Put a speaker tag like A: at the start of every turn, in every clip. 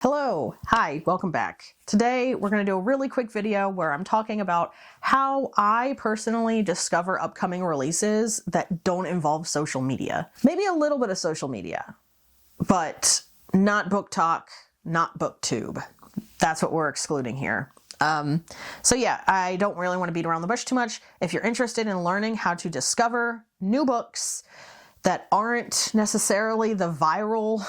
A: Hello, hi, welcome back. Today we're going to do a really quick video where I'm talking about how I personally discover upcoming releases that don't involve social media. Maybe a little bit of social media, but not book talk, not booktube. That's what we're excluding here. So yeah, I don't really want to beat around the bush too much. If you're interested in learning how to discover new books that aren't necessarily the viral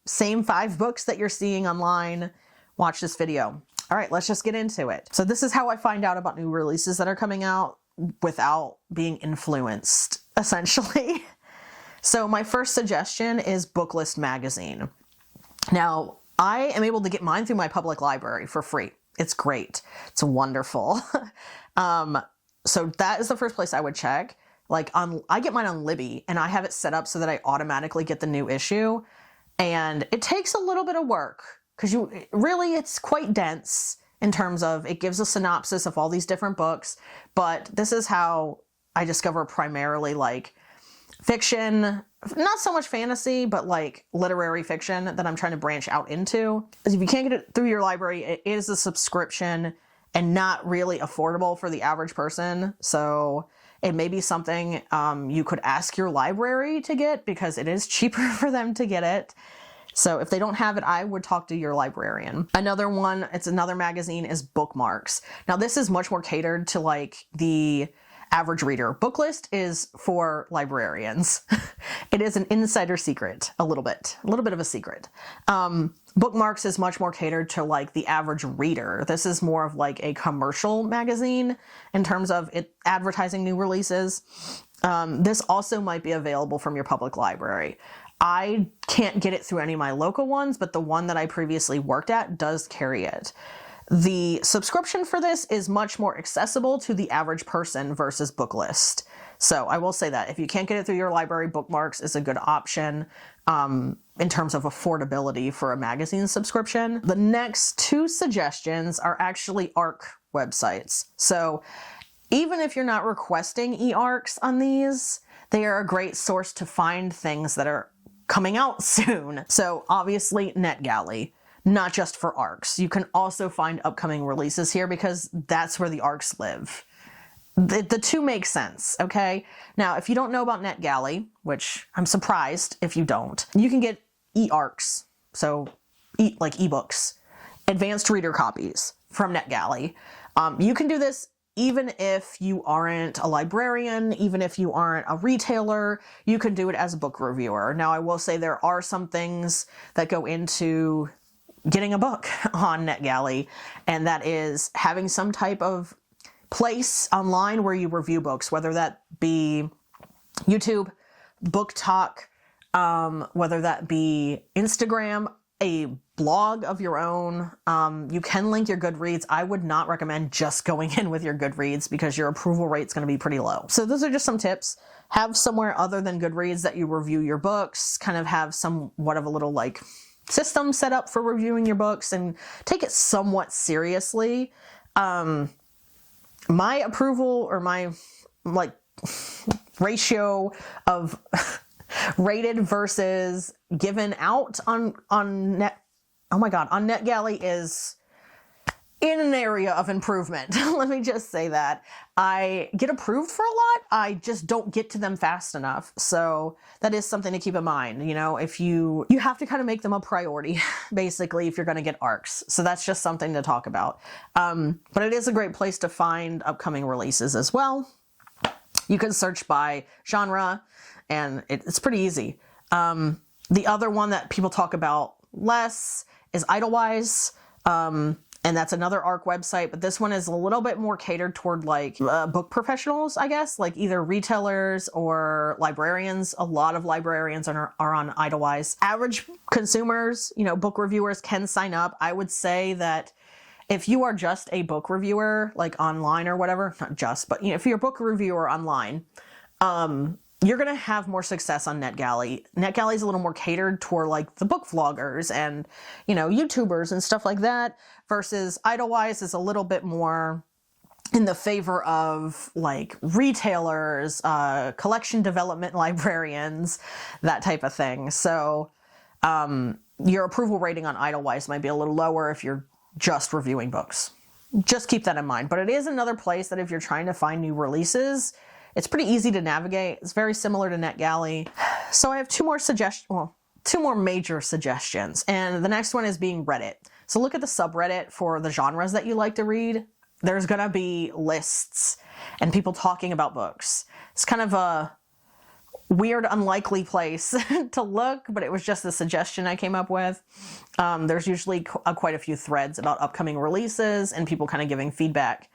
A: same 5 books that you're seeing online, watch this video. All right, let's just get into it. So this is how I find out about new releases that are coming out without being influenced, essentially. So my first suggestion is Booklist magazine. Now, I am able to get mine through my public library for free. It's great. It's wonderful. So that is the first place I would check. I get mine on Libby, and I have it set up so that I automatically get the new issue. And it takes a little bit of work because it's quite dense in terms of it gives a synopsis of all these different books. But this is how I discover primarily fiction, not so much fantasy, but literary fiction that I'm trying to branch out into. If you can't get it through your library, it is a subscription and not really affordable for the average person. So it may be something you could ask your library to get because it is cheaper for them to get it. So if they don't have it, I would talk to your librarian. Another one, it's another magazine, is Bookmarks. Now this is much more catered to the average reader. Booklist is for librarians. It is an insider secret, a little bit of a secret. Bookmarks is much more catered to the average reader. This is more of a commercial magazine in terms of it advertising new releases. This also might be available from your public library. I can't get it through any of my local ones, but the one that I previously worked at does carry it. The subscription for this is much more accessible to the average person versus Booklist. So I will say that if you can't get it through your library, Bookmarks is a good option in terms of affordability for a magazine subscription. The next 2 suggestions are actually ARC websites. So even if you're not requesting e-ARCs on these, they are a great source to find things that are coming out soon. So obviously NetGalley. Not just for ARCs. You can also find upcoming releases here because that's where the ARCs live. The 2 make sense, okay? Now, if you don't know about NetGalley, which I'm surprised if you don't, you can get e-ARCs, so ebooks, advanced reader copies from NetGalley. You can do this even if you aren't a librarian, even if you aren't a retailer, you can do it as a book reviewer. Now, I will say there are some things that go into getting a book on NetGalley, and that is having some type of place online where you review books, whether that be YouTube, Book Talk, whether that be Instagram, a blog of your own. You can link your Goodreads. I would not recommend just going in with your Goodreads because your approval rate is going to be pretty low. So those are just some tips. Have somewhere other than Goodreads that you review your books, kind of have somewhat of a little system set up for reviewing your books and take it somewhat seriously. My approval or my ratio of rated versus given out on NetGalley is in an area of improvement. Let me just say that. I get approved for a lot. I just don't get to them fast enough. So that is something to keep in mind. If you have to kind of make them a priority, basically, if you're going to get ARCs. So that's just something to talk about. But it is a great place to find upcoming releases as well. You can search by genre, and it's pretty easy. The other one that people talk about less is Idlewise. And that's another ARC website, but this one is a little bit more catered toward book professionals, I guess, either retailers or librarians. A lot of librarians are on Idlewise. Average consumers, book reviewers can sign up. I would say that if you are just a book reviewer, online or whatever, not just, but if you're a book reviewer online, you're going to have more success on NetGalley. NetGalley is a little more catered toward the book vloggers and, YouTubers and stuff like that, versus Idlewise is a little bit more in the favor of retailers, collection development librarians, that type of thing. So your approval rating on Edelweiss might be a little lower if you're just reviewing books. Just keep that in mind. But it is another place that if you're trying to find new releases, it's pretty easy to navigate. It's very similar to NetGalley. So I have two more major suggestions. And the next one is being Reddit. So look at the subreddit for the genres that you like to read. There's gonna be lists and people talking about books. It's kind of a weird, unlikely place to look, but it was just a suggestion I came up with. There's usually quite a few threads about upcoming releases and people kind of giving feedback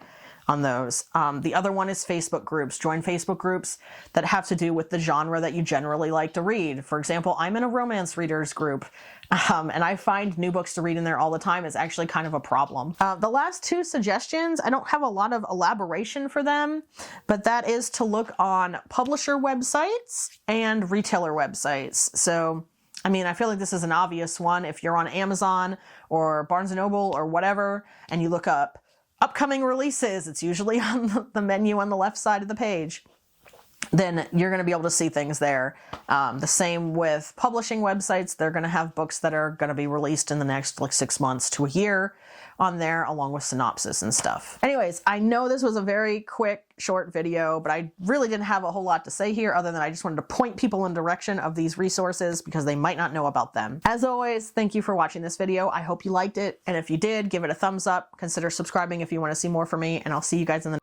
A: on those. The other one is Facebook groups. Join Facebook groups that have to do with the genre that you generally like to read. For example, I'm in a romance readers group, and I find new books to read in there all the time. It's actually kind of a problem. The last two suggestions, I don't have a lot of elaboration for them, but that is to look on publisher websites and retailer websites. So, I mean, I feel like this is an obvious one. If you're on Amazon or Barnes & Noble or whatever, and you look up upcoming releases, it's usually on the menu on the left side of the page, then you're going to be able to see things there. The same with publishing websites. They're going to have books that are going to be released in the next 6 months to a year on there, along with synopsis and stuff. Anyways, I know this was a very quick, short video, but I really didn't have a whole lot to say here other than I just wanted to point people in direction of these resources because they might not know about them. As always, thank you for watching this video. I hope you liked it. And if you did, give it a thumbs up. Consider subscribing if you want to see more from me, and I'll see you guys in the